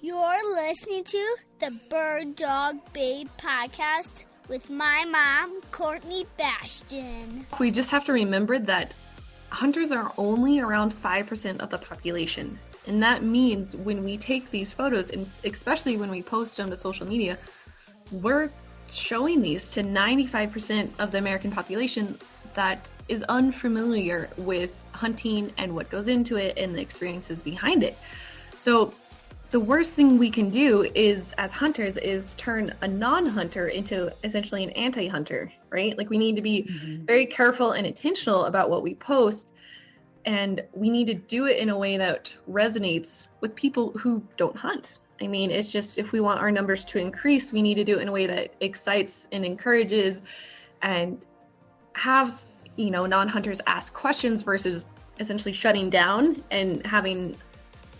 You're listening to the Bird Dog Babe podcast with my mom, Courtney Bastion. We just have to remember that hunters are only around 5% of the population. And that means when we take these photos, and especially when we post them to social media, we're showing these to 95% of the American population that is unfamiliar with hunting and what goes into it and the experiences behind it. So the worst thing we can do is, as hunters, is turn a non-hunter into essentially an anti-hunter, right? Like, we need to be very careful and intentional about what we post, and we need to do it in a way that resonates with people who don't hunt. I mean, it's just, if we want our numbers to increase, we need to do it in a way that excites and encourages, and have, non-hunters ask questions versus essentially shutting down and having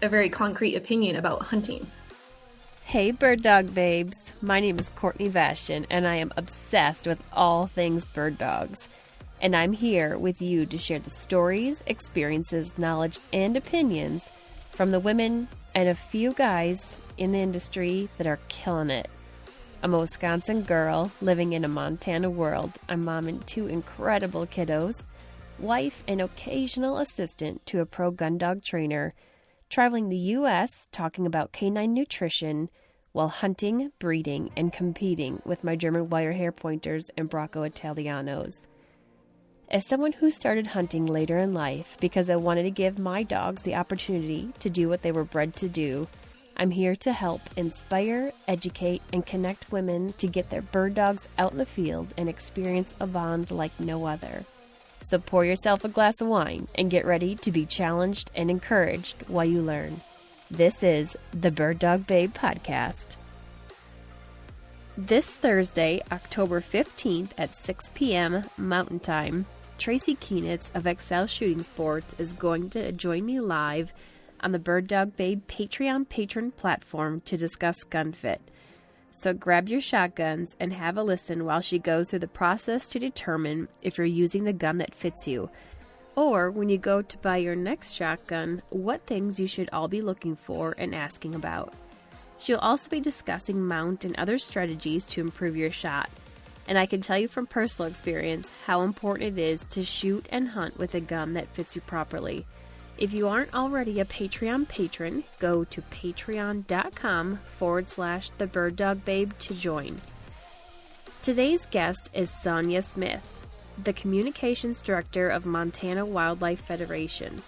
a very concrete opinion about hunting. Hey bird dog babes, my name is Courtney Bastion and I am obsessed with all things bird dogs. And I'm here with you to share the stories, experiences, knowledge, and opinions from the women and a few guys in the industry that are killing it. I'm a Wisconsin girl living in a Montana world. I'm mom and 2 incredible kiddos, wife and occasional assistant to a pro gun dog trainer, traveling the U.S. talking about canine nutrition while hunting, breeding, and competing with my German wire hair pointers and Bracco Italianos. As someone who started hunting later in life because I wanted to give my dogs the opportunity to do what they were bred to do, I'm here to help inspire, educate, and connect women to get their bird dogs out in the field and experience a bond like no other. So pour yourself a glass of wine and get ready to be challenged and encouraged while you learn. This is the Bird Dog Babe podcast. This Thursday, October 15th at 6 p.m. Mountain Time, Tracy Keenitz of Xcel Shooting Sports is going to join me live on the Bird Dog Babe Patreon patron platform to discuss gun fit. So grab your shotguns and have a listen while she goes through the process to determine if you're using the gun that fits you. Or when you go to buy your next shotgun, what things you should all be looking for and asking about. She'll also be discussing mount and other strategies to improve your shot. And I can tell you from personal experience how important it is to shoot and hunt with a gun that fits you properly. If you aren't already a Patreon patron, go to patreon.com/thebirddogbabe to join. Today's guest is Sonya Smith, the Communications Director of Montana Wildlife Federation.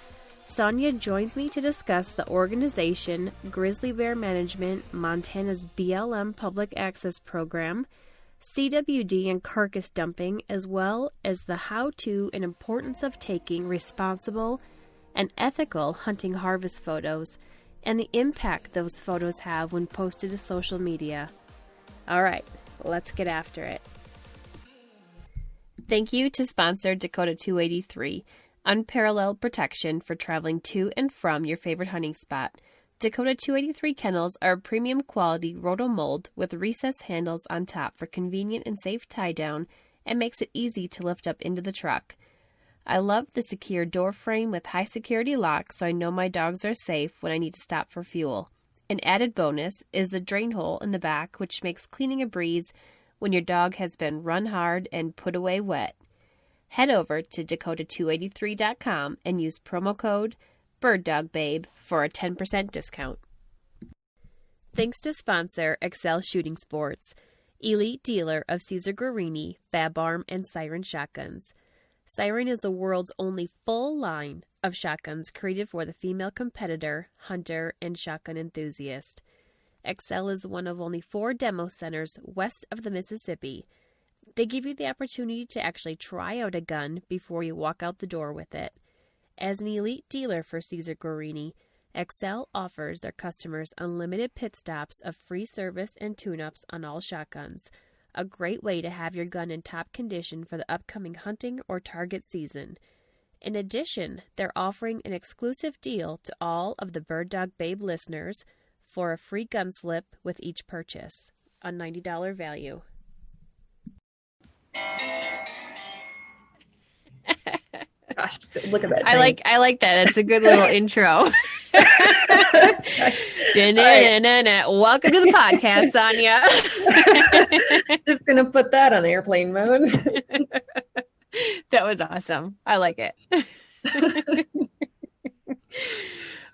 Sonya joins me to discuss the organization, Grizzly Bear Management, Montana's BLM Public Access Program, CWD and carcass dumping, as well as the how-to and importance of taking responsible and ethical hunting harvest photos, and the impact those photos have when posted to social media. All right, let's get after it. Thank you to sponsor Dakota 283, unparalleled protection for traveling to and from your favorite hunting spot. Dakota 283 kennels are a premium quality roto-mold with recessed handles on top for convenient and safe tie-down, and makes it easy to lift up into the truck. I love the secure door frame with high security locks, so I know my dogs are safe when I need to stop for fuel. An added bonus is the drain hole in the back, which makes cleaning a breeze when your dog has been run hard and put away wet. Head over to Dakota283.com and use promo code BirdDogBabe for a 10% discount. Thanks to sponsor Xcel Shooting Sports, elite dealer of Cesar Guarini, Fab Arm, and Siren shotguns. Siren is the world's only full line of shotguns created for the female competitor, hunter, and shotgun enthusiast. Xcel is one of only 4 demo centers west of the Mississippi. They give you the opportunity to actually try out a gun before you walk out the door with it. As an elite dealer for Cesar Guarini, Xcel offers their customers unlimited pit stops of free service and tune-ups on all shotguns. A great way to have your gun in top condition for the upcoming hunting or target season. In addition, they're offering an exclusive deal to all of the Bird Dog Babe listeners for a free gun slip with each purchase, a $90 value. Gosh, look at that. I like that. It's a good little intro. Welcome to the podcast, Sonya. Just going to put that on airplane mode. That was awesome. I like it.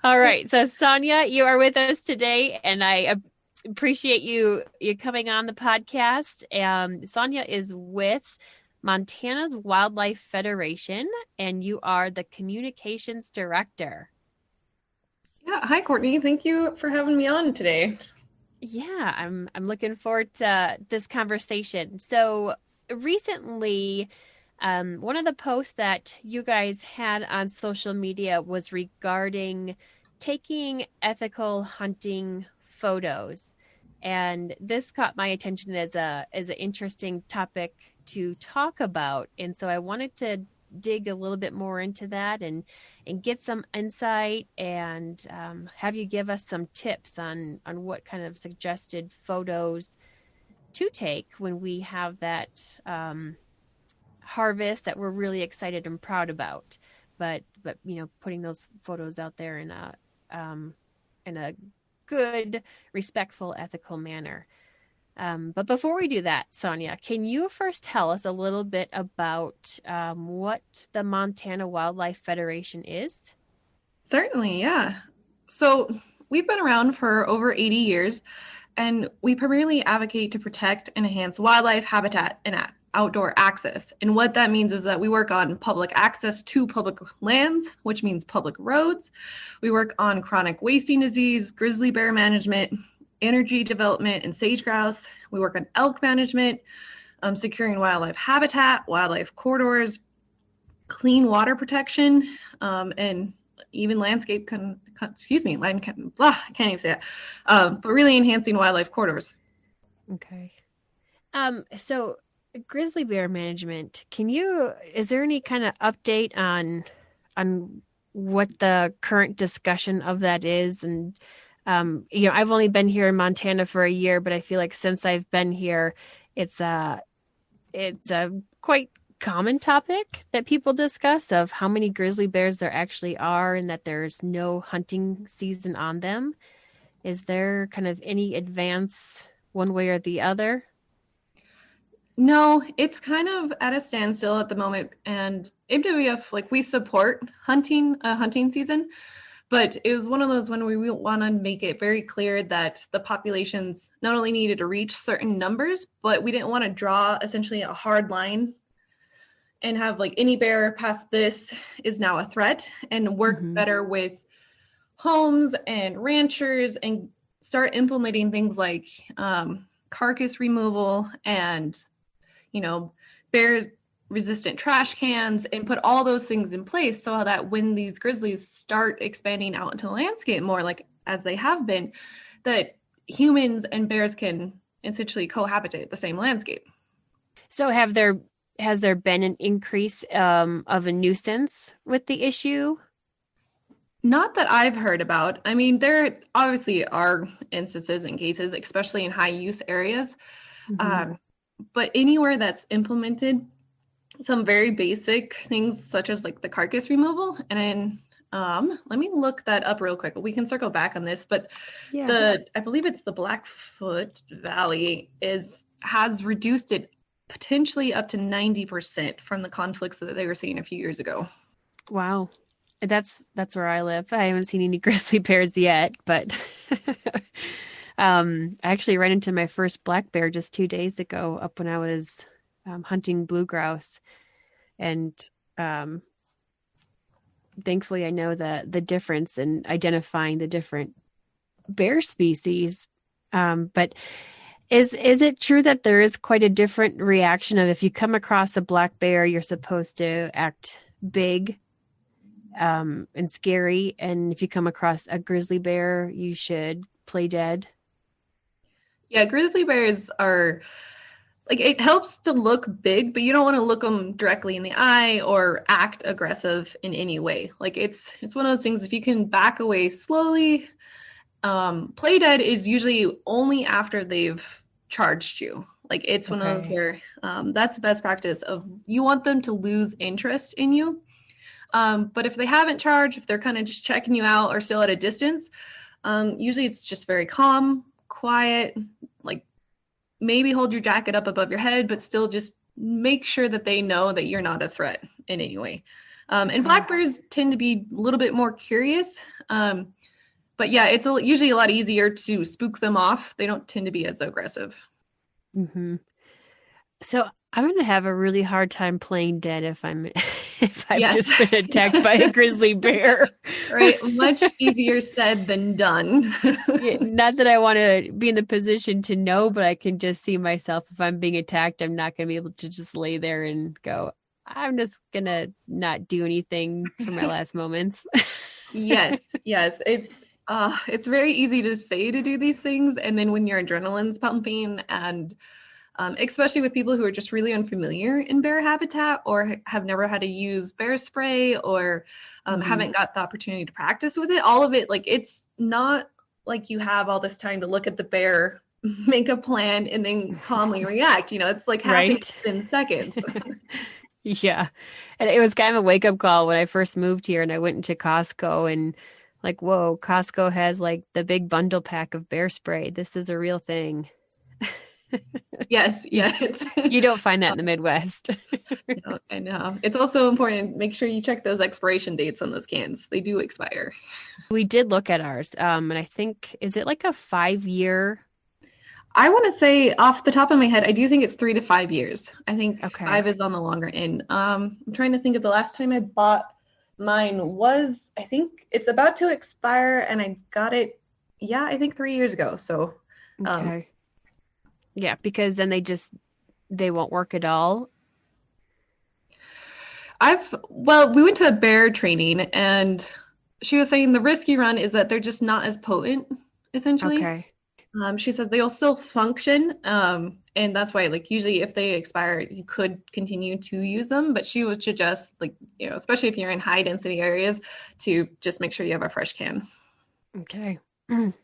All right. So Sonya, you are with us today, and I appreciate you coming on the podcast. Sonya is with Montana's Wildlife Federation, and you are the communications director. Yeah. Hi, Courtney. Thank you for having me on today. Yeah, I'm looking forward to this conversation. So recently, one of the posts that you guys had on social media was regarding taking ethical hunting photos. And this caught my attention as an interesting topic to talk about. And so I wanted to dig a little bit more into that and get some insight and have you give us some tips on what kind of suggested photos to take when we have that harvest that we're really excited and proud about, but putting those photos out there in a good, respectful, ethical manner. But before we do that, Sonya, can you first tell us a little bit about what the Montana Wildlife Federation is? Certainly, yeah. So we've been around for over 80 years, and we primarily advocate to protect and enhance wildlife habitat and outdoor access. And what that means is that we work on public access to public lands, which means public roads. We work on chronic wasting disease, grizzly bear management, energy development, and sage grouse. We work on elk management, securing wildlife habitat, wildlife corridors, clean water protection, and even landscape I can't even say that, but really enhancing wildlife corridors. Okay. So grizzly bear management, is there any kind of update on what the current discussion of that is? And I've only been here in Montana for a year, but I feel like since I've been here, it's a quite common topic that people discuss of how many grizzly bears there actually are and that there's no hunting season on them. Is there kind of any advance one way or the other? No, it's kind of at a standstill at the moment. And MWF, we support hunting season, but it was one of those when we want to make it very clear that the populations not only needed to reach certain numbers, but we didn't want to draw essentially a hard line and have any bear past this is now a threat, and work better with homes and ranchers and start implementing things like carcass removal and bear resistant trash cans, and put all those things in place so that when these grizzlies start expanding out into the landscape more as they have been, that humans and bears can essentially cohabitate the same landscape. So has there been an increase of a nuisance with the issue? Not that I've heard about. I mean, there obviously are instances and cases, especially in high use areas. But anywhere that's implemented some very basic things such as the carcass removal, and then let me look that up real quick. We can circle back on this, but I believe it's the Blackfoot Valley has reduced it potentially up to 90% from the conflicts that they were seeing a few years ago. Wow. That's where I live. I haven't seen any grizzly bears yet, but I actually ran into my first black bear just 2 days ago up when I was hunting blue grouse. And thankfully I know the difference in identifying the different bear species. But is it true that there is quite a different reaction of if you come across a black bear, you're supposed to act big and scary, and if you come across a grizzly bear, you should play dead? Yeah, grizzly bears are it helps to look big, but you don't want to look them directly in the eye or act aggressive in any way. It's one of those things, if you can back away slowly. Play dead is usually only after they've charged you. It's one of those where that's the best practice of you want them to lose interest in you. But if they haven't charged, if they're kind of just checking you out or still at a distance, Usually it's just very calm, quiet, like maybe hold your jacket up above your head, but still just make sure that they know that you're not a threat in any way. And black bears tend to be a little bit more curious. But yeah, it's usually a lot easier to spook them off. They don't tend to be as aggressive. Mm-hmm. So I'm going to have a really hard time playing dead if I've just been attacked by a grizzly bear. Right. Much easier said than done. Not that I want to be in the position to know, but I can just see myself, if I'm being attacked, I'm not going to be able to just lay there and go, I'm just going to not do anything for my last moments. Yes. It's very easy to say to do these things. And then when your adrenaline's pumping and especially with people who are just really unfamiliar in bear habitat or have never had to use bear spray or haven't got the opportunity to practice with it, all of it, like it's not like you have all this time to look at the bear, make a plan, and then calmly react. It's like happening in seconds. Yeah. And it was kind of a wake-up call when I first moved here and I went into Costco and like, whoa, Costco has like the big bundle pack of bear spray. This is a real thing. Yes. You don't find that in the Midwest. No, I know. It's also important. Make sure you check those expiration dates on those cans. They do expire. We did look at ours. And I think, is it like a 5-year? I want to say off the top of my head, I do think it's 3 to 5 years. I think 5 is on the longer end. I'm trying to think of the last time I bought mine was, I think it's about to expire and I got it, I think 3 years ago. So, okay. Yeah, because then they won't work at all. We went to a bear training and she was saying the risk you run is that they're just not as potent, essentially. Okay. She said they'll still function. And that's why, like, usually if they expire, you could continue to use them. But she would suggest, like, especially if you're in high density areas, to just make sure you have a fresh can. Okay.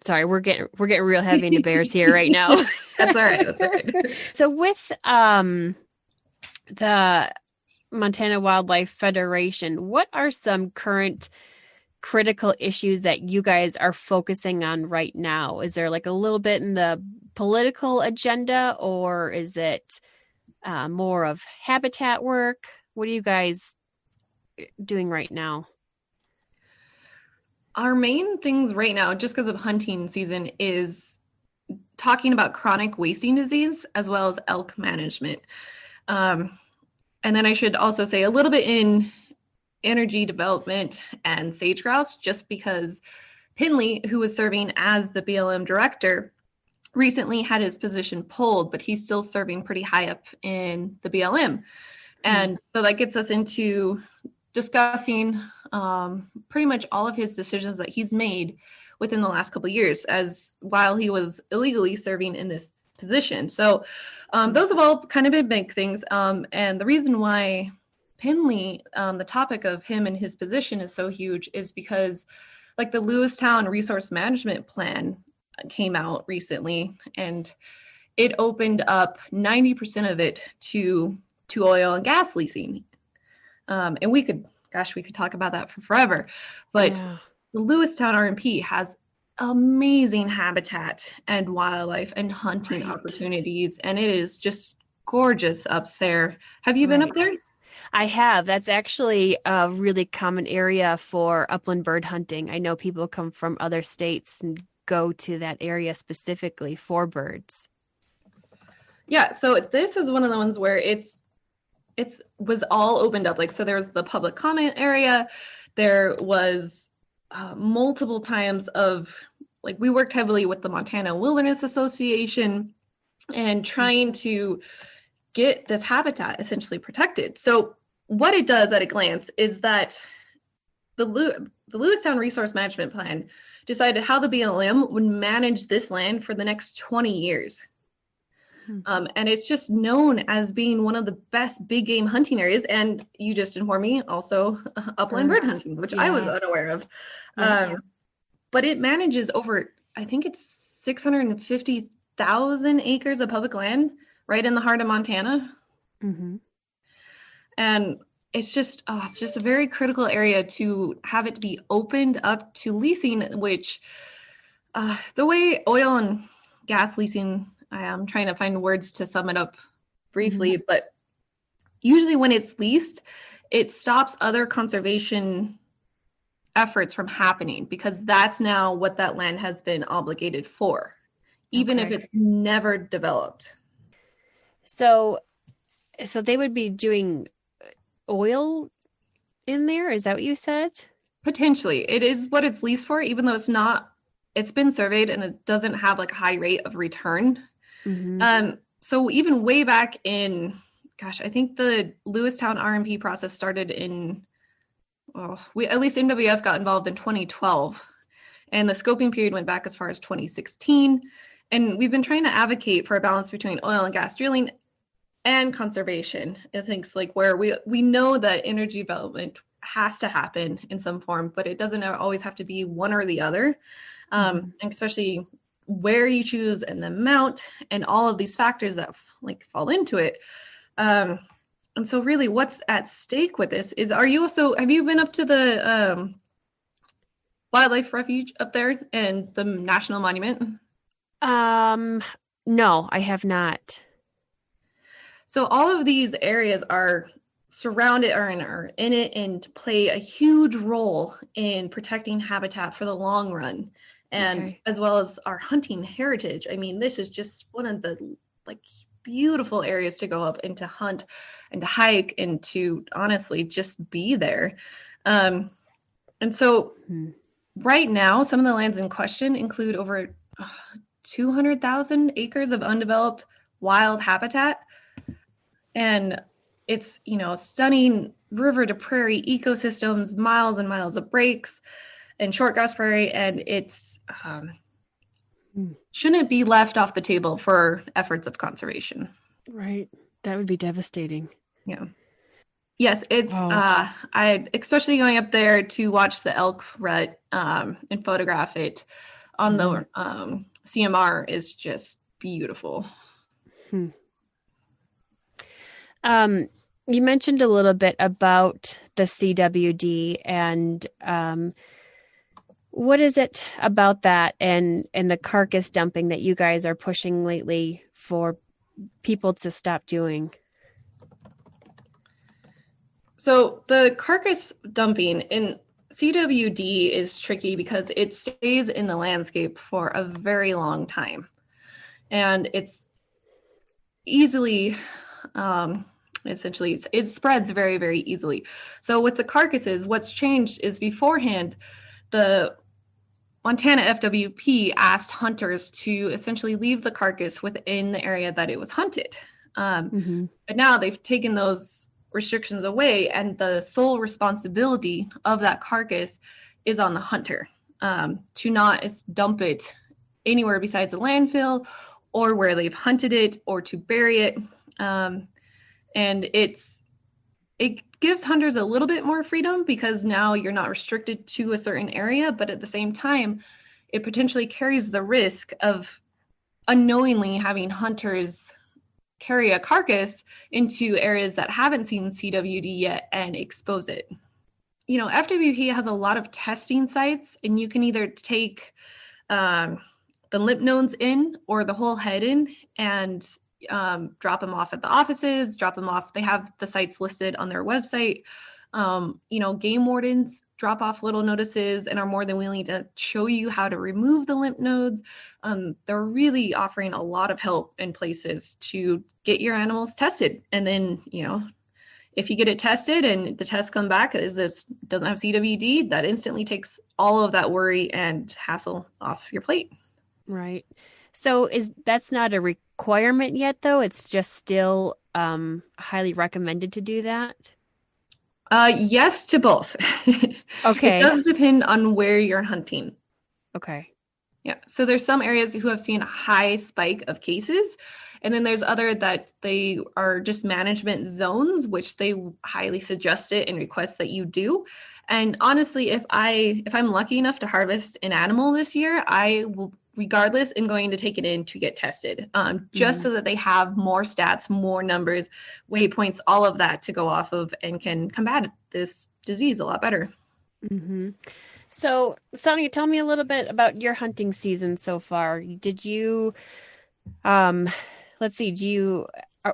Sorry, we're getting real heavy into bears here right now. That's all right. So with the Montana Wildlife Federation, what are some current critical issues that you guys are focusing on right now? Is there like a little bit in the political agenda, or is it more of habitat work? What are you guys doing right now? Our main things right now, just because of hunting season, is talking about chronic wasting disease as well as elk management. And then I should also say a little bit in energy development and sage grouse, just because Pinley, who was serving as the BLM director, recently had his position pulled, but he's still serving pretty high up in the BLM. And so that gets us into discussing pretty much all of his decisions that he's made within the last couple of years, as while he was illegally serving in this position. So those have all kind of been big things. And the reason why Pinley, the topic of him and his position is so huge is because, like, the Lewistown Resource Management Plan came out recently, and it opened up 90% of it to oil and gas leasing. And we could talk about that for forever. But the Lewistown RMP has amazing habitat and wildlife and hunting opportunities, and it is just gorgeous up there. Have you been up there? I have. That's actually a really common area for upland bird hunting. I know people come from other states and go to that area specifically for birds. Yeah, so this is one of the ones where it was all opened up. Like, so there was the public comment area. There was multiple times of, like, we worked heavily with the Montana Wilderness Association and trying to get this habitat essentially protected. So what it does at a glance is that the Lewistown Resource Management Plan decided how the BLM would manage this land for the next 20 years. And it's just known as being one of the best big game hunting areas. And you just informed me also upland bird hunting, which I was unaware of. But it manages over, I think it's 650,000 acres of public land right in the heart of Montana. And it's just a very critical area to have it be opened up to leasing, which The way oil and gas leasing, I'm trying to find words to sum it up briefly, but usually when it's leased, it stops other conservation efforts from happening because that's now what that land has been obligated for, even if it's never developed. So they would be doing oil in there? Is that what you said? Potentially. It is what it's leased for, even though it's not, it's been surveyed and it doesn't have like a high rate of return. So even way back in, I think the Lewistown RMP process started in, at least MWF got involved in 2012, and the scoping period went back as far as 2016. And we've been trying to advocate for a balance between oil and gas drilling and conservation. I think like where we know that energy development has to happen in some form, but it doesn't always have to be one or the other, and especially where you choose and the amount and all of these factors that like fall into it. And so really what's at stake with this is, have you been up to the wildlife refuge up there and the national monument? No, I have not. So all of these areas are surrounded or are in it and play a huge role in protecting habitat for the long run, and as well as our hunting heritage. I mean, this is just one of the like beautiful areas to go up and to hunt and to hike and to honestly just be there. And so right now, some of the lands in question include over 200,000 acres of undeveloped wild habitat. And it's, stunning river to prairie ecosystems, miles and miles of breaks and short grass prairie. And it's shouldn't be left off the table for efforts of conservation. Right. That would be devastating. Yeah. Yes, it's I especially going up there to watch the elk rut and photograph it on the CMR is just beautiful. You mentioned a little bit about the CWD and what is it about that and the carcass dumping that you guys are pushing lately for people to stop doing? So the carcass dumping in CWD is tricky because it stays in the landscape for a very long time. And it's easily, essentially, it spreads very, very easily. So with the carcasses, what's changed is beforehand, the Montana FWP asked hunters to essentially leave the carcass within the area that it was hunted. But now they've taken those restrictions away, and the sole responsibility of that carcass is on the hunter to not dump it anywhere besides a landfill or where they've hunted it, or to bury it. And it gives hunters a little bit more freedom because now you're not restricted to a certain area, but at the same time, it potentially carries the risk of unknowingly having hunters carry a carcass into areas that haven't seen CWD yet and expose it. FWP has a lot of testing sites, and you can either take the lymph nodes in or the whole head in and drop them off at the offices, drop them off. They have the sites listed on their website. Game wardens drop off little notices and are more than willing to show you how to remove the lymph nodes. They're really offering a lot of help in places to get your animals tested. And then, if you get it tested and the tests come back as this doesn't have CWD, that instantly takes all of that worry and hassle off your plate. Right. So that's not a requirement yet, though? It's just still highly recommended to do that? Yes to both. Okay. It does depend on where you're hunting. Okay. Yeah. So there's some areas who have seen a high spike of cases, and then there's other that they are just management zones, which they highly suggest it and request that you do. And honestly, if I'm lucky enough to harvest an animal this year, I will, regardless, am going to take it in to get tested, just so that they have more stats, more numbers, waypoints, all of that to go off of and can combat this disease a lot better. So, Sonya, tell me a little bit about your hunting season so far. Did you, um, let's see,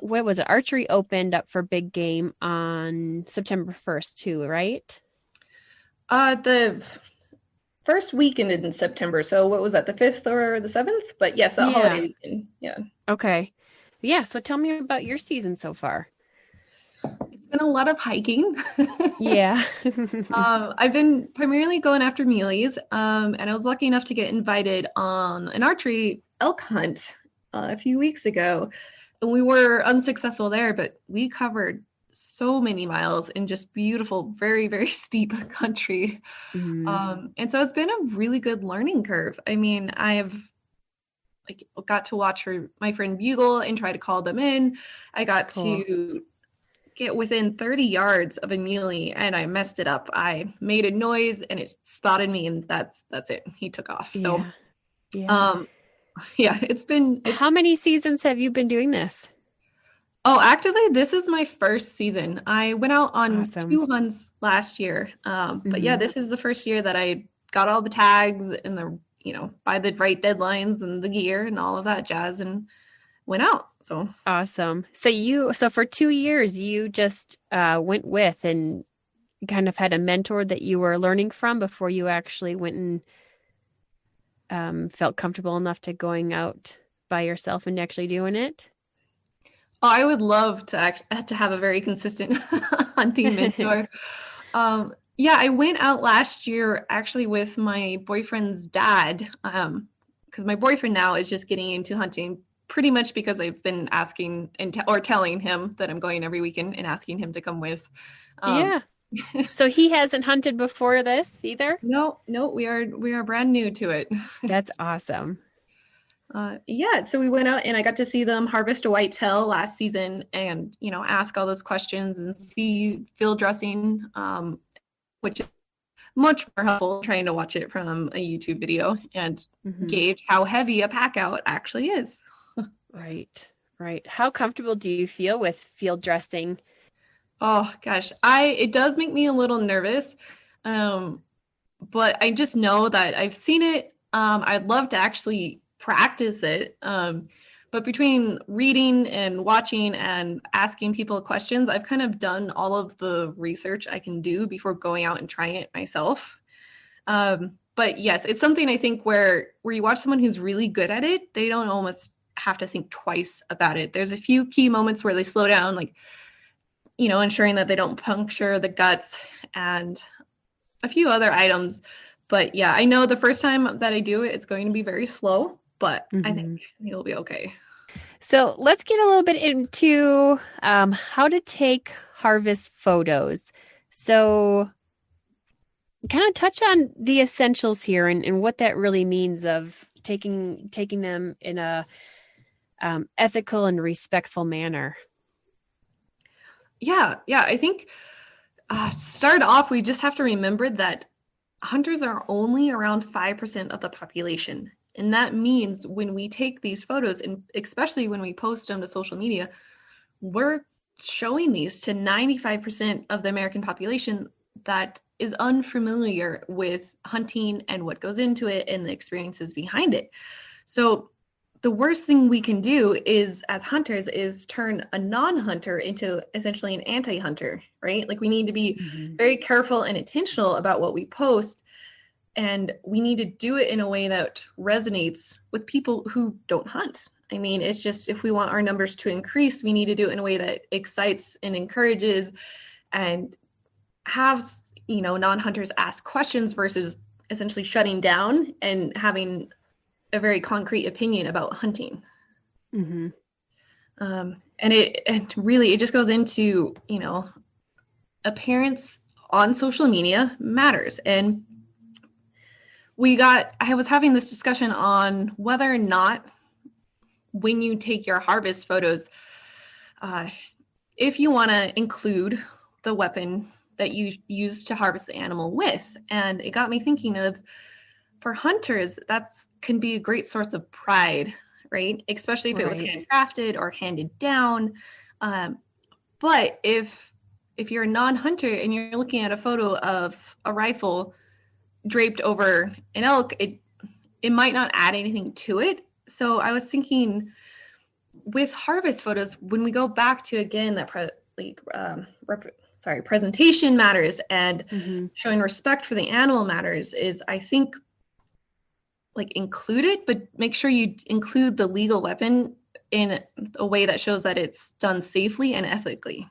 what was it? Archery opened up for big game on September 1st too, right? The first weekend in September. So what was that, the 5th or the 7th? But yes, that Yeah. holiday weekend. Yeah. Okay. Yeah. So tell me about your season so far. It's been a lot of hiking. Yeah. I've been primarily going after muleys, and I was lucky enough to get invited on an archery elk hunt a few weeks ago. And we were unsuccessful there, but we covered so many miles in just beautiful, very, very steep country. And so it's been a really good learning curve. I mean, I've got to watch my friend bugle and try to call them in. I got to get within 30 yards of a muley and I messed it up. I made a noise and it spotted me, and that's it. He took off. So it's been How many seasons have you been doing this? Oh, actively, this is my first season. I went out on Awesome. 2 hunts last year. But yeah, this is the first year that I got all the tags and by the right deadlines and the gear and all of that jazz and went out. So awesome. So for 2 years, you just went with and kind of had a mentor that you were learning from before you actually went and felt comfortable enough to going out by yourself and actually doing it. Oh, I would love to have a very consistent hunting mentor. Yeah, I went out last year actually with my boyfriend's dad, because my boyfriend now is just getting into hunting pretty much because I've been asking or telling him that I'm going every weekend and asking him to come with. Yeah. So he hasn't hunted before this either? No, we are brand new to it. That's awesome. Yeah, so we went out and I got to see them harvest a whitetail last season and, ask all those questions and see field dressing, which is much more helpful trying to watch it from a YouTube video and gauge how heavy a pack out actually is. Right. How comfortable do you feel with field dressing? Oh gosh, it does make me a little nervous, but I just know that I've seen it. I'd love to actually practice it. But between reading and watching and asking people questions, I've kind of done all of the research I can do before going out and trying it myself. But yes, it's something I think where you watch someone who's really good at it, they don't almost have to think twice about it. There's a few key moments where they slow down, like, ensuring that they don't puncture the guts and a few other items. But yeah, I know the first time that I do it, it's going to be very slow, but I think it'll be okay. So let's get a little bit into how to take harvest photos. So kind of touch on the essentials here and what that really means of taking them in a ethical and respectful manner. Yeah. I think to start off, we just have to remember that hunters are only around 5% of the population. And that means when we take these photos, and especially when we post them to social media, we're showing these to 95% of the American population that is unfamiliar with hunting and what goes into it and the experiences behind it. So the worst thing we can do is, as hunters, is turn a non-hunter into essentially an anti-hunter, right? Like we need to be very careful and intentional about what we post. And we need to do it in a way that resonates with people who don't hunt. I mean, it's just, if we want our numbers to increase, we need to do it in a way that excites and encourages and have, non-hunters ask questions versus essentially shutting down and having a very concrete opinion about hunting. And it really just goes into, appearance on social media matters. And I was having this discussion on whether or not when you take your harvest photos, if you want to include the weapon that you use to harvest the animal with. And it got me thinking of, for hunters, that can be a great source of pride, right? Especially if it was handcrafted or handed down. But if you're a non-hunter and you're looking at a photo of a rifle draped over an elk, it might not add anything to it. So I was thinking with harvest photos, when we go back to, again, that presentation matters, and showing respect for the animal matters, is I think like include it, but make sure you include the legal weapon in a way that shows that it's done safely and ethically.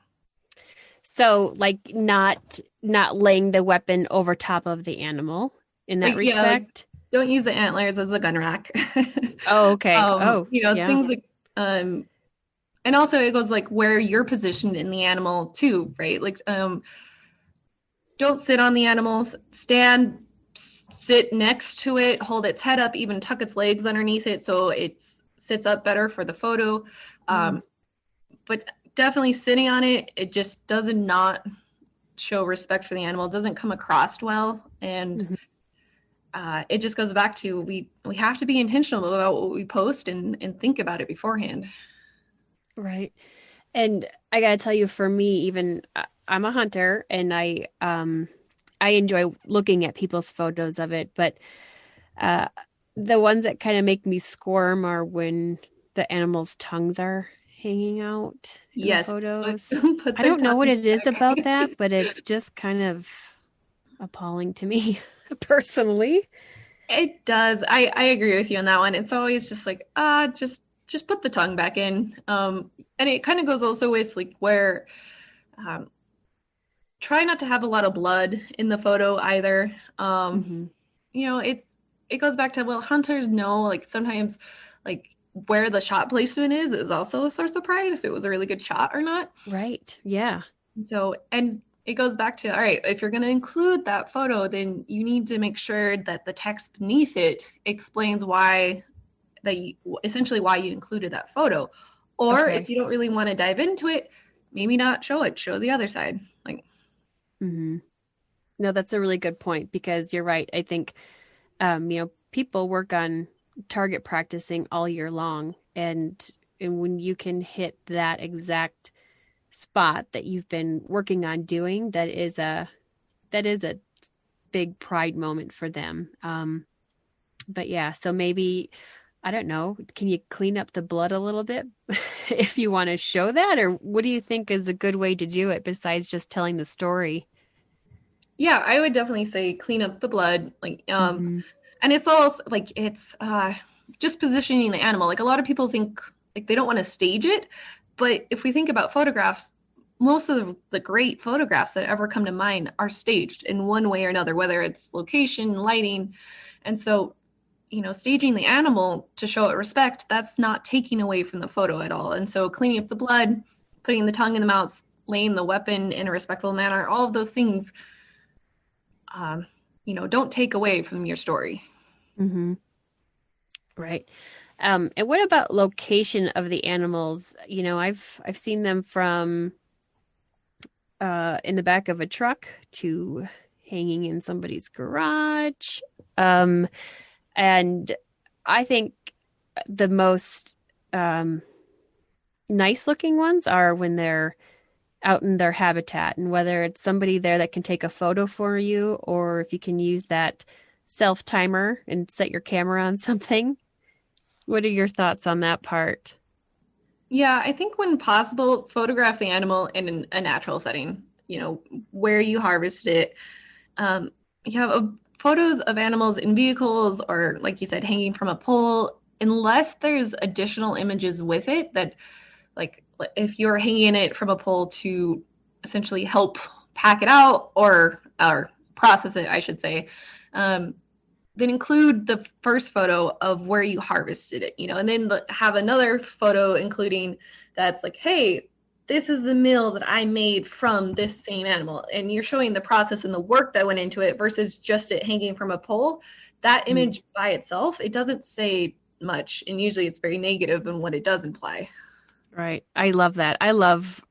So like not laying the weapon over top of the animal in that respect. Yeah, don't use the antlers as a gun rack. Oh, okay. Things like, and also it goes like where you're positioned in the animal too, right? Like, don't sit on the animals, sit next to it, hold its head up, even tuck its legs underneath it so it sits up better for the photo. But definitely sitting on it, it just does not show respect for the animal. It doesn't come across well. And it just goes back to we have to be intentional about what we post and think about it beforehand. Right. And I got to tell you, for me, even I'm a hunter, and I enjoy looking at people's photos of it. But the ones that kind of make me squirm are when the animals' tongues are hanging out in the photos. I don't know what it is about that, but it's just kind of appalling to me personally. It does. I agree with you on that one. It's always just like, just put the tongue back in. And it kind of goes also with like where, try not to have a lot of blood in the photo either. It goes back to, well, hunters know, like sometimes like where the shot placement is also a source of pride, if it was a really good shot or not. Right. Yeah. So, and it goes back to, all right, if you're going to include that photo, then you need to make sure that the text beneath it explains essentially why you included that photo. Or if you don't really want to dive into it, maybe not show it, show the other side. Like, No, that's a really good point, because you're right. I think, people work on target practicing all year long. And when you can hit that exact spot that you've been working on doing, that is a big pride moment for them. But yeah, so maybe, I don't know, can you clean up the blood a little bit if you want to show that? Or what do you think is a good way to do it besides just telling the story? Yeah, I would definitely say clean up the blood. Like, and it's all like, it's just positioning the animal. Like a lot of people think like they don't want to stage it, but if we think about photographs, most of the great photographs that ever come to mind are staged in one way or another, whether it's location, lighting. And so, staging the animal to show it respect, that's not taking away from the photo at all. And so cleaning up the blood, putting the tongue in the mouth, laying the weapon in a respectful manner, all of those things, don't take away from your story. Right. And what about location of the animals? I've seen them from in the back of a truck to hanging in somebody's garage. And I think the most nice looking ones are when they're out in their habitat, and whether it's somebody there that can take a photo for you, or if you can use that self timer and set your camera on something. What are your thoughts on that part? Yeah, I think when possible, photograph the animal in a natural setting, where you harvested it. You have photos of animals in vehicles, or like you said, hanging from a pole, unless there's additional images with it that, like if you're hanging it from a pole to essentially help pack it out or process it, I should say, then include the first photo of where you harvested it, and then have another photo including that's like, hey, this is the meal that I made from this same animal. And you're showing the process and the work that went into it versus just it hanging from a pole. That image by itself, it doesn't say much. And usually it's very negative in what it does imply. Right. I love that. I love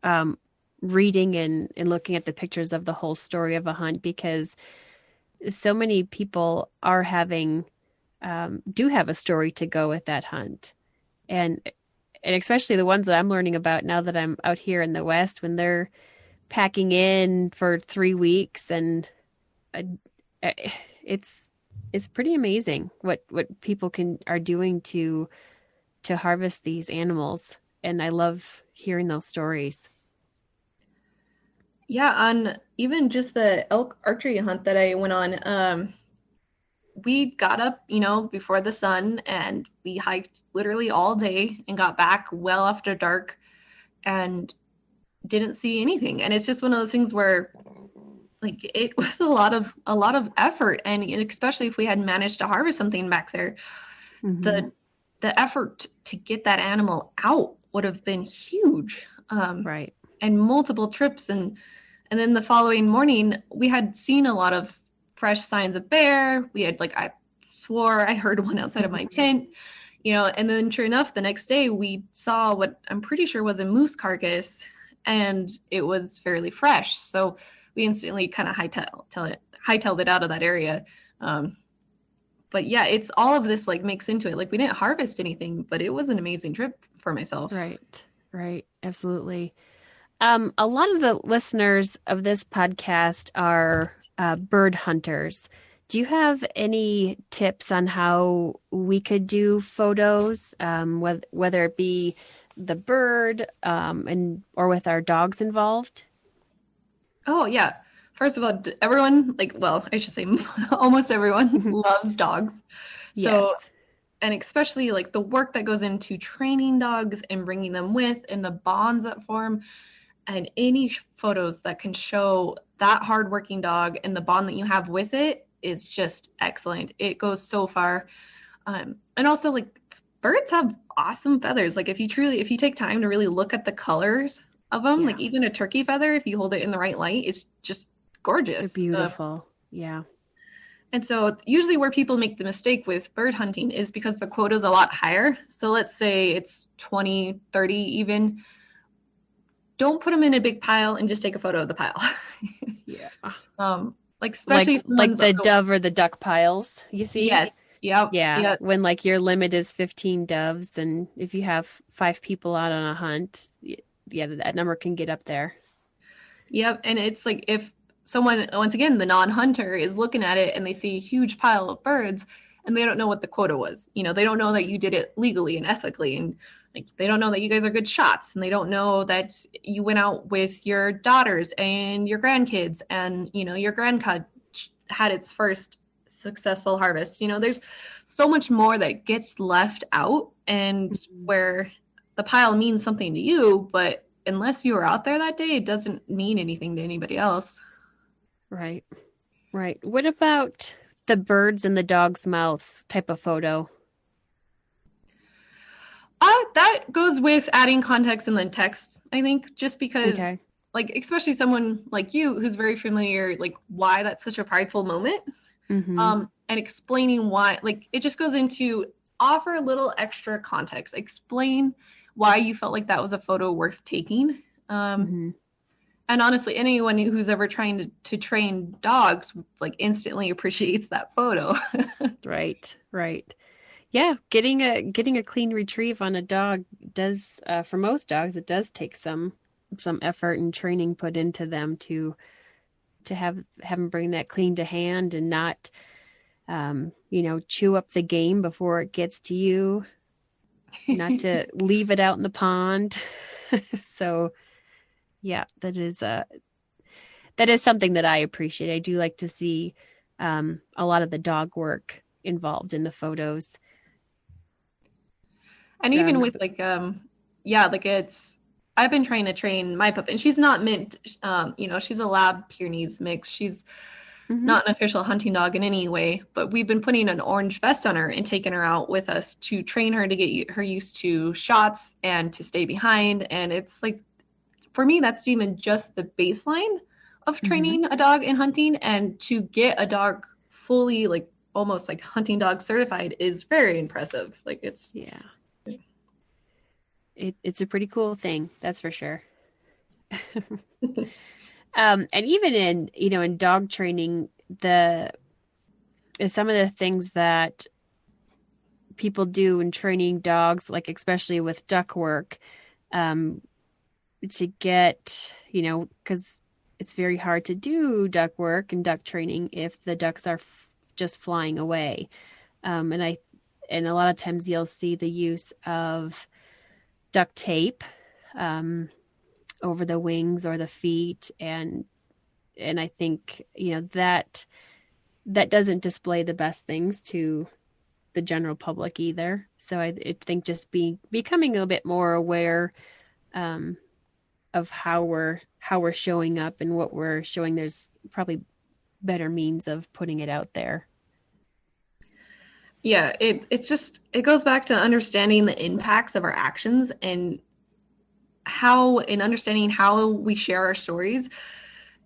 reading and looking at the pictures of the whole story of a hunt, because so many people are do have a story to go with that hunt. And especially the ones that I'm learning about now that I'm out here in the West, when they're packing in for 3 weeks, and it's pretty amazing what people are doing to harvest these animals. And I love hearing those stories. Yeah, on even just the elk archery hunt that I went on, we got up, before the sun, and we hiked literally all day and got back well after dark and didn't see anything. And it's just one of those things where like it was a lot of effort, and especially if we had managed to harvest something back there, Mm-hmm. the effort to get that animal out would have been huge. Right. And multiple trips, and then the following morning we had seen a lot of fresh signs of bear. We had I swore I heard one outside of my tent, and then sure enough, the next day we saw what I'm pretty sure was a moose carcass, and it was fairly fresh. So we instantly kind of hightailed it out of that area. But yeah, it's all of this makes into it. We didn't harvest anything, but it was an amazing trip for myself. Right. Absolutely. A lot of the listeners of this podcast are bird hunters. Do you have any tips on how we could do photos, whether it be the bird or with our dogs involved? Oh, yeah. First of all, everyone, I should say almost everyone loves dogs. So, Yes. and especially the work that goes into training dogs and bringing them with, and the bonds that form, and any photos that can show that hardworking dog and the bond that you have with it is just excellent. It goes so far. And also birds have awesome feathers. If you take time to really look at the colors of them, Yeah. even a turkey feather, if you hold it in the right light, it's just gorgeous. They're beautiful. Yeah. And so usually where people make the mistake with bird hunting is because the quota is a lot higher. So let's say it's 20, 30 even. Don't put them in a big pile and just take a photo of the pile. Yeah. Especially like the dove or the duck piles, you see? Yes. Yep. Yeah. Yep. When your limit is 15 doves, and if you have 5 people out on a hunt, yeah, that number can get up there. Yep. And it's if someone, once again, the non-hunter is looking at it and they see a huge pile of birds and they don't know what the quota was. They don't know that you did it legally and ethically, and they don't know that you guys are good shots, and they don't know that you went out with your daughters and your grandkids, and your grandkid had its first successful harvest. There's so much more that gets left out, and where the pile means something to you, but unless you were out there that day, it doesn't mean anything to anybody else. Right. What about the birds in the dog's mouths type of photo? That goes with adding context and then text, I think, just because, Okay. especially someone like you who's very familiar, why that's such a prideful moment, Mm-hmm. and explaining why, it just goes into offer a little extra context, explain why you felt like that was a photo worth taking. Mm-hmm. And honestly, anyone who's ever trying to train dogs, instantly appreciates that photo. Right. Yeah, getting a clean retrieve on a dog does, for most dogs, it does take some effort and training put into them to have them bring that clean to hand and not, chew up the game before it gets to you, not to leave it out in the pond. So, yeah, that is something that I appreciate. I do like to see a lot of the dog work involved in the photos. And even with it's, I've been trying to train my pup, and she's not meant, she's a lab Pyrenees mix. She's not an official hunting dog in any way, but we've been putting an orange vest on her and taking her out with us to train her to get her used to shots and to stay behind. And it's for me, that's even just the baseline of training a dog in hunting, and to get a dog fully almost hunting dog certified is very impressive. It's a pretty cool thing, that's for sure. And even in dog training, some of the things that people do in training dogs, especially with duck work, to get, because it's very hard to do duck work and duck training if the ducks are just flying away. And a lot of times you'll see the use of duct tape over the wings or the feet, and I think that doesn't display the best things to the general public either. So I think just becoming a bit more aware of how we're showing up and what we're showing. There's probably better means of putting it out there. Yeah, it goes back to understanding the impacts of our actions and understanding how we share our stories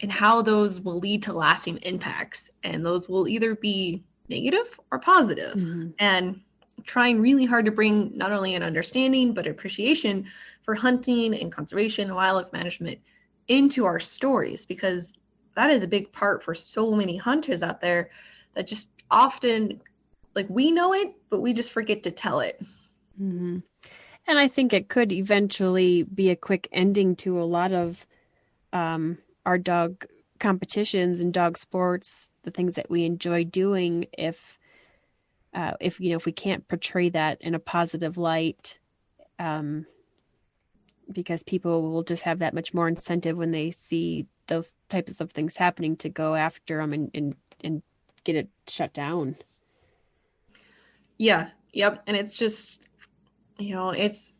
and how those will lead to lasting impacts. And those will either be negative or positive. Mm-hmm. And trying really hard to bring not only an understanding, but appreciation for hunting and conservation and wildlife management into our stories, because that is a big part for so many hunters out there that just often, like, we know it, but we just forget to tell it. Mm-hmm. And I think it could eventually be a quick ending to a lot of our dog competitions and dog sports, the things that we enjoy doing, if we can't portray that in a positive light, because people will just have that much more incentive when they see those types of things happening to go after them and get it shut down. Yeah. Yep. And it's just, it's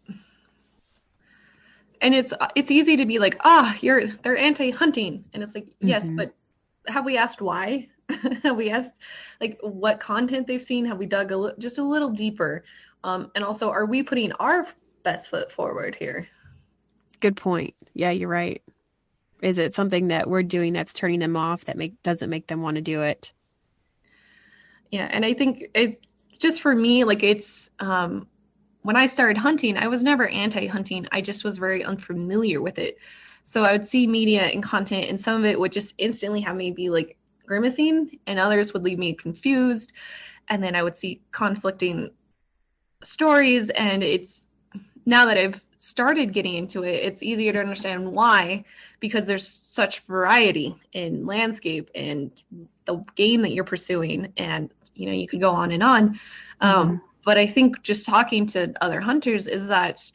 easy to be like, they're anti-hunting. And it's like, yes, but have we asked why? Have we asked like what content they've seen? Have we dug just a little deeper? And also, are we putting our best foot forward here? Good point. Yeah, you're right. Is it something that we're doing that's turning them off, that doesn't make them want to do it? Yeah. And I think just for me, like it's, when I started hunting, I was never anti-hunting. I just was very unfamiliar with it. So I would see media and content, and some of it would just instantly have me be like grimacing, and others would leave me confused. And then I would see conflicting stories. And it's, now that I've started getting into it, it's easier to understand why, because there's such variety in landscape and the game that you're pursuing. And, you could go on and on. But I think just talking to other hunters is that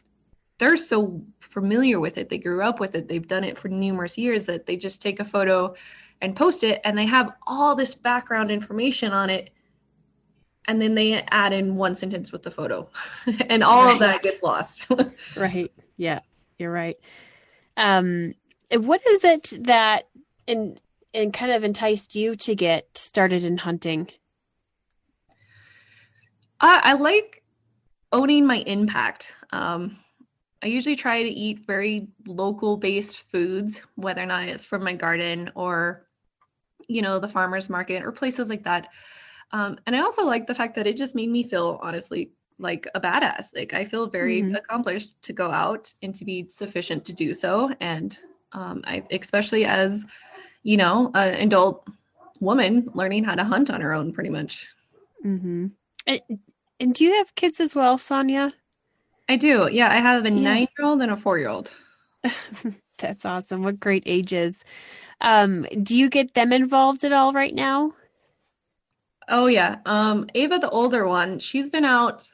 they're so familiar with it. They grew up with it. They've done it for numerous years that they just take a photo and post it, and they have all this background information on it. And then they add in one sentence with the photo and all of that gets lost. Right. Yeah, you're right. What is it that and kind of enticed you to get started in hunting? I like owning my impact. I usually try to eat very local based foods, whether or not it's from my garden or, the farmer's market or places like that. And I also like the fact that it just made me feel, honestly, like a badass. Like I feel very accomplished to go out and to be sufficient to do so. And I, especially as, an adult woman learning how to hunt on her own, pretty much. Mm-hmm. And do you have kids as well, Sonya? I do. Yeah, I have a 9-year-old and a 4-year-old. That's awesome. What great ages. Do you get them involved at all right now? Oh, yeah. Ava, the older one, she's been out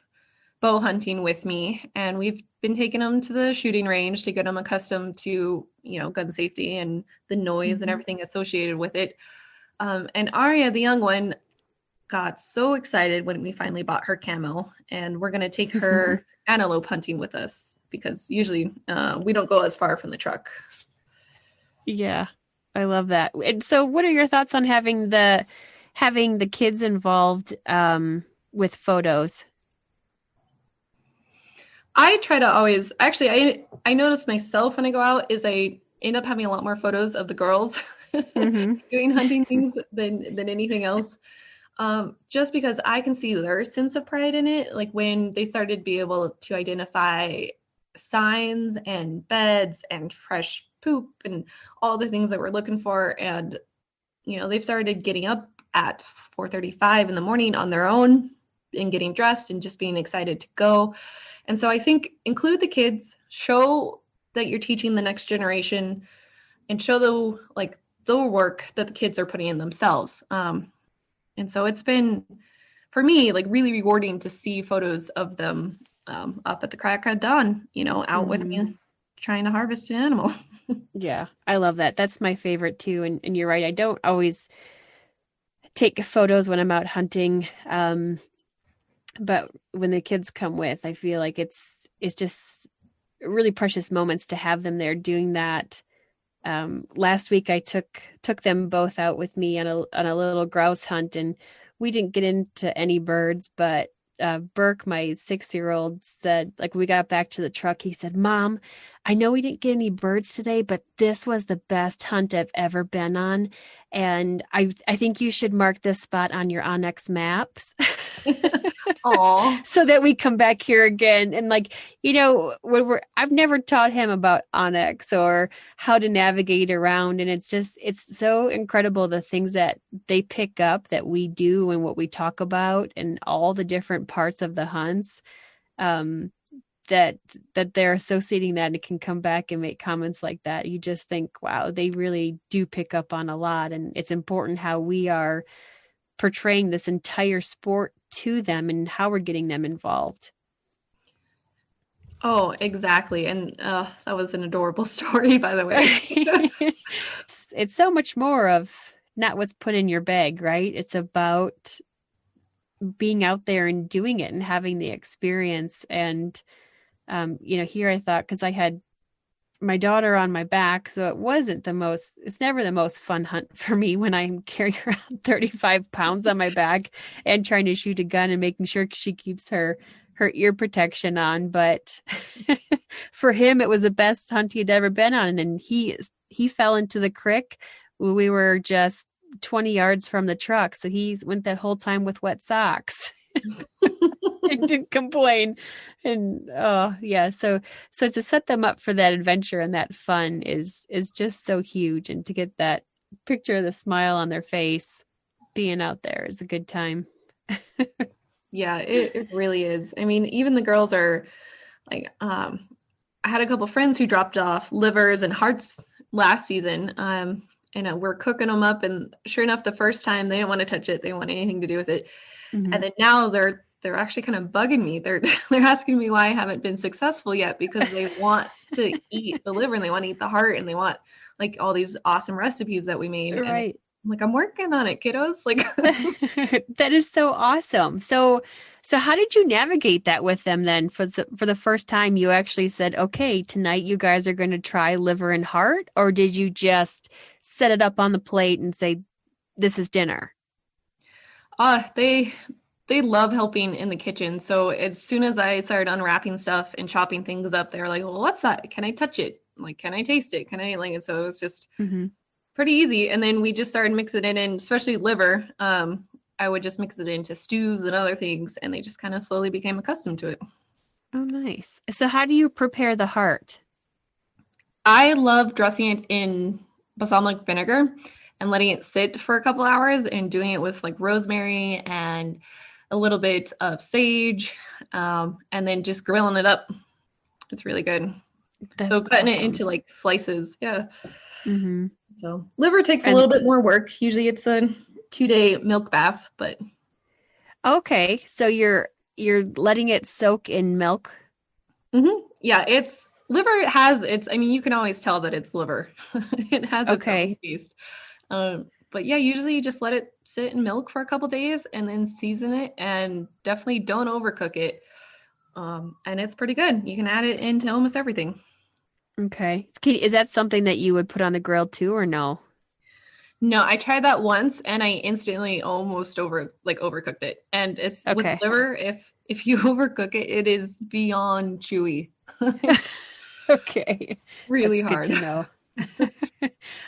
bow hunting with me, and we've been taking them to the shooting range to get them accustomed to, gun safety and the noise and everything associated with it. And Arya, the young one, got so excited when we finally bought her camo, and we're going to take her antelope hunting with us, because usually we don't go as far from the truck. Yeah, I love that. And so what are your thoughts on having the kids involved with photos? I try to always, actually, I notice myself when I go out is I end up having a lot more photos of the girls doing hunting things than anything else. Just because I can see their sense of pride in it. Like when they started to be able to identify signs and beds and fresh poop and all the things that we're looking for. And, they've started getting up at 4:35 in the morning on their own and getting dressed and just being excited to go. And so I think include the kids, show that you're teaching the next generation, and show the work that the kids are putting in themselves. And so it's been, for me, like really rewarding to see photos of them up at the crack of dawn, out with me trying to harvest an animal. Yeah, I love that. That's my favorite too. And you're right. I don't always take photos when I'm out hunting. But when the kids come with, I feel like it's just really precious moments to have them there doing that. Last week I took them both out with me on a little grouse hunt, and we didn't get into any birds, but Burke, my 6-year-old, said, like, we got back to the truck, he said, "Mom, I know we didn't get any birds today, but this was the best hunt I've ever been on. And I think you should mark this spot on your Onyx maps." Aww. So that we come back here again. And I've never taught him about Onyx or how to navigate around. And it's so incredible, the things that they pick up that we do and what we talk about and all the different parts of the hunts, that they're associating that, and it can come back and make comments like that. You just think, wow, they really do pick up on a lot. And it's important how we are portraying this entire sport to them and how we're getting them involved. Oh, exactly. And that was an adorable story, by the way. It's so much more of not what's put in your bag, right? It's about being out there and doing it and having the experience. And, here I thought, because I had my daughter on my back, so it's never the most fun hunt for me when I'm carrying around 35 pounds on my back and trying to shoot a gun and making sure she keeps her ear protection on. But for him, it was the best hunt he had ever been on. And he fell into the creek. We were just 20 yards from the truck, so he went that whole time with wet socks. I didn't complain. And so to set them up for that adventure and that fun is just so huge. And to get that picture of the smile on their face being out there is a good time. Yeah, it really is. I mean, even the girls are like, I had a couple friends who dropped off livers and hearts last season, and we're cooking them up, and sure enough, the first time they didn't want to touch it, they didn't want anything to do with it. And then now they're actually kind of bugging me. They're asking me why I haven't been successful yet, because they want to eat the liver and they want to eat the heart and they want like all these awesome recipes that we made. Right. And I'm like, I'm working on it, kiddos. Like that is so awesome. So how did you navigate that with them then? For the first time, you actually said, okay, tonight you guys are going to try liver and heart, or did you just set it up on the plate and say, this is dinner? They love helping in the kitchen. So as soon as I started unwrapping stuff and chopping things up, they were like, well, what's that? Can I touch it? Like, can I taste it? Can I like it? So it was just pretty easy. And then we just started mixing it in, especially liver. I would just mix it into stews and other things, and they just kind of slowly became accustomed to it. Oh, nice. So how do you prepare the heart? I love dressing it in balsamic vinegar and letting it sit for a couple hours and doing it with like rosemary and a little bit of sage, and then just grilling it up. It's really good. So cutting it into like slices. Yeah. So liver takes a little bit more work. Usually it's a 2-day milk bath, but. Okay. So you're letting it soak in milk. Yeah. Liver has I mean, you can always tell that it's liver. It has its own taste. But yeah, usually you just let it sit in milk for a couple days and then season it, and definitely don't overcook it. And it's pretty good. You can add it into almost everything. Okay. Is that something that you would put on the grill too, or no? No, I tried that once and I instantly almost overcooked it. And it's with liver, if you overcook it, it is beyond chewy. Okay. Really That's hard good to know.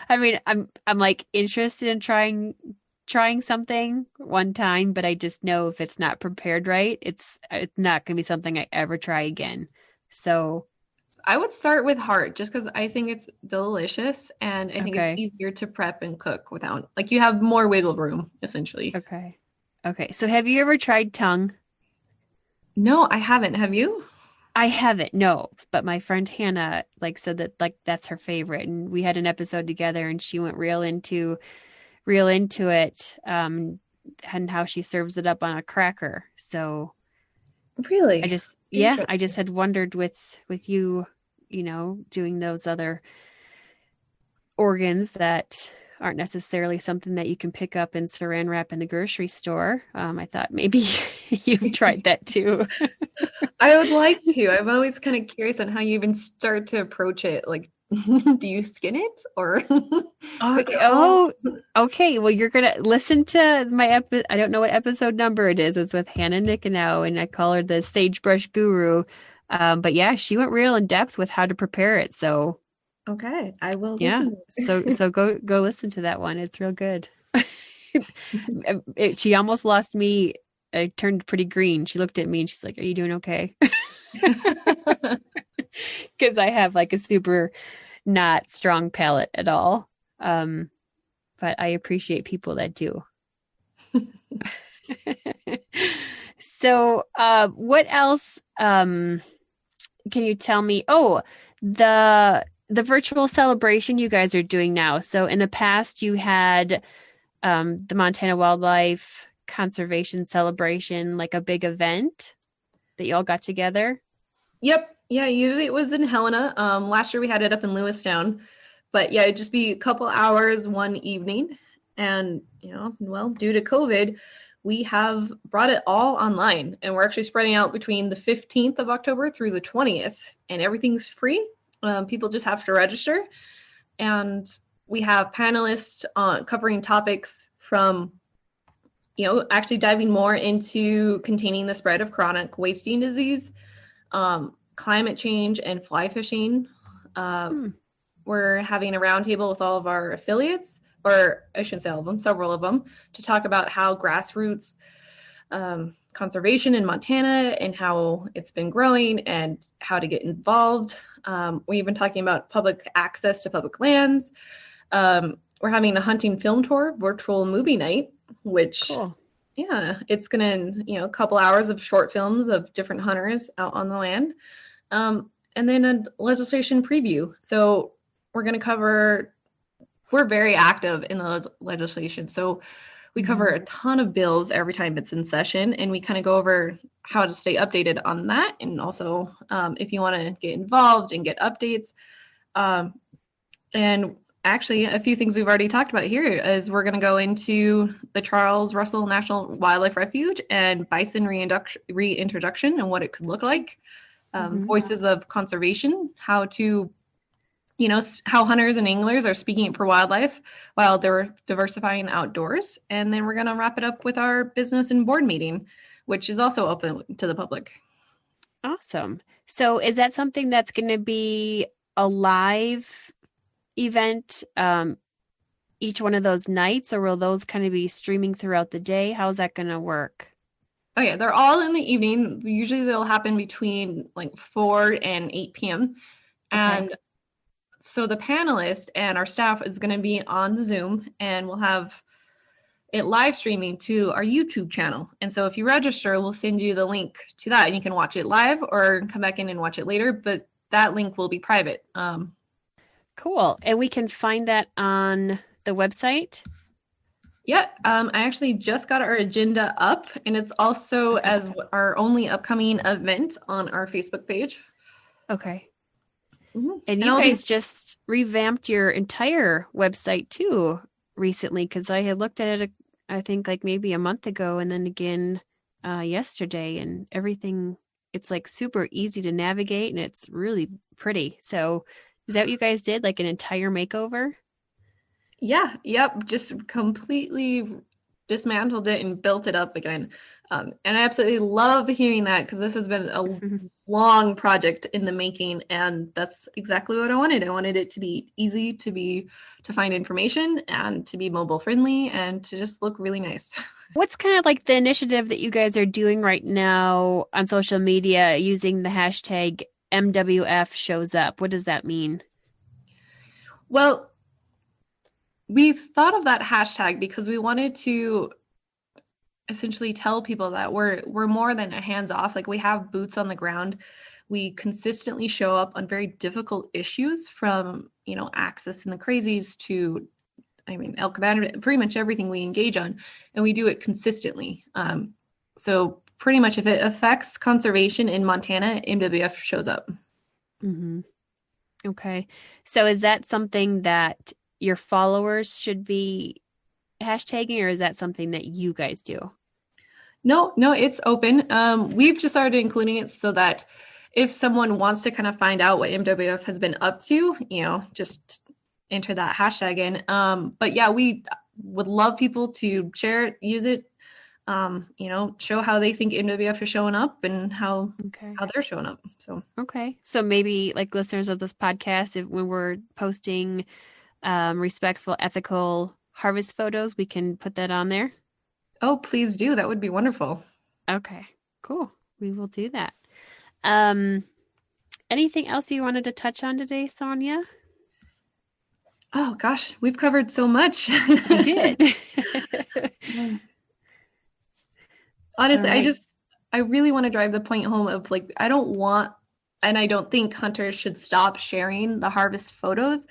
I mean, I'm like interested in trying something one time, but I just know if it's not prepared right, it's not going to be something I ever try again. So I would start with heart just because I think it's delicious, and I think it's easier to prep and cook without, like, you have more wiggle room essentially. Okay. So have you ever tried tongue? No, I haven't. Have you? I haven't, no, but my friend Hannah said that that's her favorite, and we had an episode together and she went real into it. and how she serves it up on a cracker. So Really? I just had wondered with you, doing those other organs that aren't necessarily something that you can pick up and saran wrap in the grocery store. I thought maybe you've tried that too. I would like to. I'm always kind of curious on how you even start to approach it. Like, do you skin it or cook it all? Okay. Well, you're going to listen to my I don't know what episode number it is. It's with Hannah Nickenow, and I call her the sagebrush guru. But yeah, she went real in depth with how to prepare it. So Okay, I will yeah. listen. So go listen to that one. It's real good. She almost lost me. I turned pretty green. She looked at me and she's like, "Are you doing okay?" Because I have like a super not strong palate at all. But I appreciate people that do. So, what else can you tell me? Oh, the virtual celebration you guys are doing now. So in the past you had the Montana Wildlife Conservation Celebration, like a big event that you all got together. Yep. Yeah, usually it was in Helena. Last year we had it up in Lewistown. But yeah, it'd just be a couple hours one evening. And, due to COVID, we have brought it all online. And we're actually spreading out between the 15th of October through the 20th. And everything's free. People just have to register. And we have panelists covering topics from, actually diving more into containing the spread of chronic wasting disease, climate change, and fly fishing. We're having a roundtable with all of our affiliates, or I shouldn't say all of them, several of them, to talk about how grassroots conservation in Montana and how it's been growing and how to get involved. We've been talking about public access to public lands. We're having a hunting film tour, virtual movie night, which, cool. Yeah, it's going to, a couple hours of short films of different hunters out on the land. And then a legislation preview. So we're going to cover, we're very active in the legislation. So we cover a ton of bills every time it's in session, and we kind of go over how to stay updated on that. And also if you want to get involved and get updates. And actually a few things we've already talked about here is we're going to go into the Charles Russell National Wildlife Refuge and bison reintroduction and what it could look like. Voices of conservation, how to, how hunters and anglers are speaking up for wildlife while they're diversifying outdoors. And then we're going to wrap it up with our business and board meeting, which is also open to the public. Awesome. So is that something that's going to be a live event each one of those nights, or will those kind of be streaming throughout the day? How's that going to work? Oh yeah, they're all in the evening. Usually they'll happen between like 4 and 8 p.m. Okay. And so the panelists and our staff is going to be on Zoom, and we'll have it live streaming to our YouTube channel. And so if you register, we'll send you the link to that, and you can watch it live or come back in and watch it later, but that link will be private. Cool. And we can find that on the website? Yeah, I actually just got our agenda up, and it's also as our only upcoming event on our Facebook page. Okay. And you guys just revamped your entire website too recently, because I had looked at it, I think like maybe a month ago, and then again yesterday, and everything, it's like super easy to navigate and it's really pretty. So is that what you guys did, like an entire makeover? Yeah, yep, just completely dismantled it and built it up again. And I absolutely love hearing that, because this has been a long project in the making, and that's exactly what I wanted. I wanted it to be easy to find information and to be mobile friendly and to just look really nice. What's kind of like the initiative that you guys are doing right now on social media using the hashtag MWFShowsUp? What does that mean? Well, we've thought of that hashtag because we wanted to essentially tell people that we're more than a hands-off. Like, we have boots on the ground. We consistently show up on very difficult issues, from access and the crazies to I mean, elk abandonment, pretty much everything we engage on, and we do it consistently. So pretty much if it affects conservation in Montana, MWF shows up. Mm-hmm. Okay. So is that something that your followers should be hashtagging, or is that something that you guys do? No, it's open. We've just started including it so that if someone wants to kind of find out what MWF has been up to, just enter that hashtag in. But yeah, we would love people to share it, use it, show how they think MWF is showing up and how they're showing up. So maybe like listeners of this podcast, when we're posting respectful, ethical harvest photos, we can put that on there. Oh, please do. That would be wonderful. Okay, cool. We will do that. Anything else you wanted to touch on today, Sonya? Oh gosh, we've covered so much. We did. Honestly, right. I really want to drive the point home of like, I don't want, and I don't think hunters should stop sharing the harvest photos.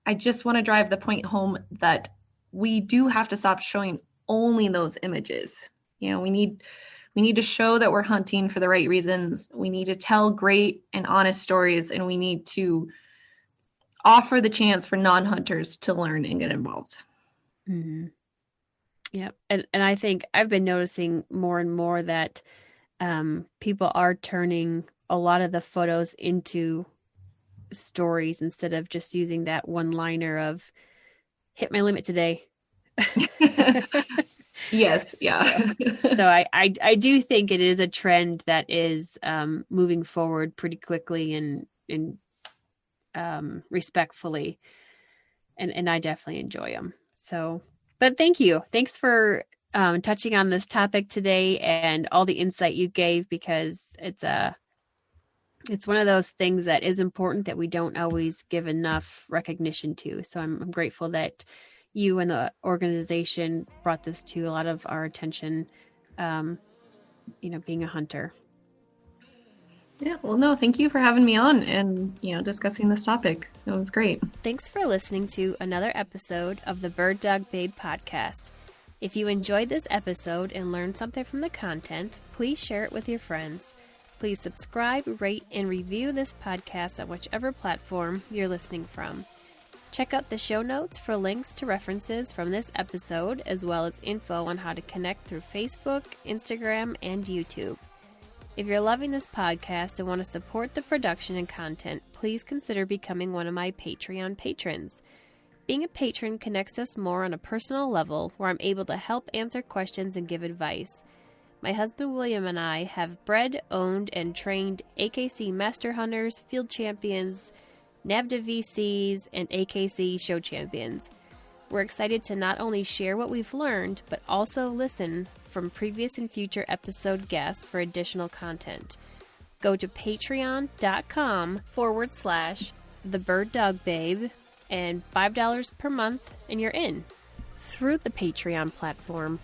I just want to drive the point home that we do have to stop showing only those images. We need to show that we're hunting for the right reasons. We need to tell great and honest stories, and we need to offer the chance for non-hunters to learn and get involved. Mm-hmm. Yep. And I think I've been noticing more and more that people are turning a lot of the photos into stories instead of just using that one-liner of hit my limit today. Yes. Yeah. So I do think it is a trend that is moving forward pretty quickly and respectfully. And I definitely enjoy them. So, but thank you. Thanks for touching on this topic today and all the insight you gave, because it's one of those things that is important that we don't always give enough recognition to. So I'm grateful that you and the organization brought this to a lot of our attention, being a hunter. Yeah, well, no, thank you for having me on and, discussing this topic. It was great. Thanks for listening to another episode of the Bird Dog Babe podcast. If you enjoyed this episode and learned something from the content, please share it with your friends. Please subscribe, rate, and review this podcast on whichever platform you're listening from. Check out the show notes for links to references from this episode, as well as info on how to connect through Facebook, Instagram, and YouTube. If you're loving this podcast and want to support the production and content, please consider becoming one of my Patreon patrons. Being a patron connects us more on a personal level, where I'm able to help answer questions and give advice. My husband William and I have bred, owned, and trained AKC Master Hunters, Field Champions, NAVDA VCs, and AKC Show Champions. We're excited to not only share what we've learned, but also listen from previous and future episode guests for additional content. Go to patreon.com/thebirddogbabe and $5 per month and you're in. Through the Patreon platform,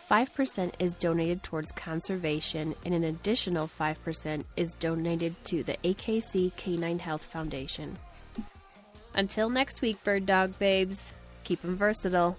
5% is donated towards conservation, and an additional 5% is donated to the AKC Canine Health Foundation. Until next week, bird dog babes, keep them versatile.